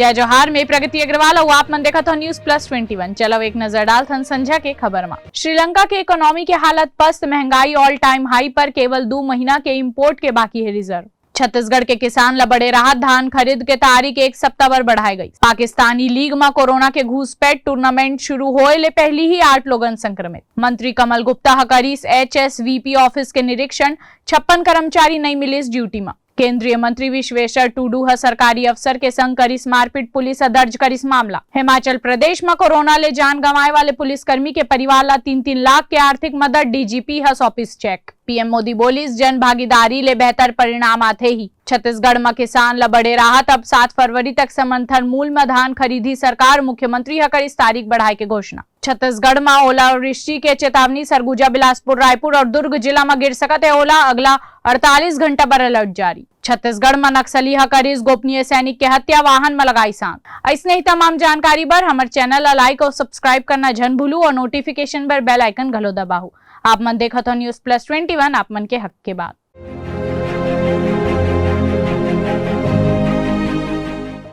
जय जोहार में प्रगति अग्रवाल और आप मन देखा था न्यूज प्लस 21। चलो एक नजर डाल थन संध्या के खबर में। श्रीलंका के इकोनॉमी के हालत पस्त, महंगाई ऑल टाइम हाई पर, केवल 2 महीना के इंपोर्ट के बाकी है रिजर्व। छत्तीसगढ़ के किसान ला बड़े राहत, धान खरीद के तारीख 1 सप्ताह पर बढ़ाई गई। पाकिस्तानी लीग में कोरोना के घूसपैठ, टूर्नामेंट शुरू होए ले पहली ही 8 लोगन संक्रमित। मंत्री कमल गुप्ता हकरीस HSVP ऑफिस के निरीक्षण, 56 कर्मचारी नहीं मिले ड्यूटी में। केंद्रीय मंत्री विश्वेश्वर टूडू सरकारी अफसर के संग करिस मारपीट, पुलिस दर्ज करिस मामला। हिमाचल प्रदेश में कोरोना ले जान गंवाए वाले पुलिसकर्मी के परिवार ला 3-3 लाख के आर्थिक मदद, DGP office check. PM Modi बोलिस, जन भागीदारी ले बेहतर परिणाम आते ही। छत्तीसगढ़ में किसान ला बड़े राहत, अब 7 फरवरी तक समर्थन मूल्य में धान खरीदी सरकार, मुख्यमंत्री करिस तारीख बढ़ाए के घोषणा। छत्तीसगढ़ में ओलावृष्टि के चेतावनी, सरगुजा, बिलासपुर, रायपुर और दुर्ग जिला में गिर सकत है ओला, अगला 48 घंटा पर अलर्ट जारी। छत्तीसगढ़ में नक्सली करिस गोपनीय सैनिक के हत्या, वाहन में लगाई सांप। ऐसने ही तमाम जानकारी पर हमारे चैनल ला लाइक और सब्सक्राइब करना जन भूलू और नोटिफिकेशन पर बेल आइकन घलो दबाहू। आप मन देखत हो न्यूज प्लस 21, आप मन के हक के बात।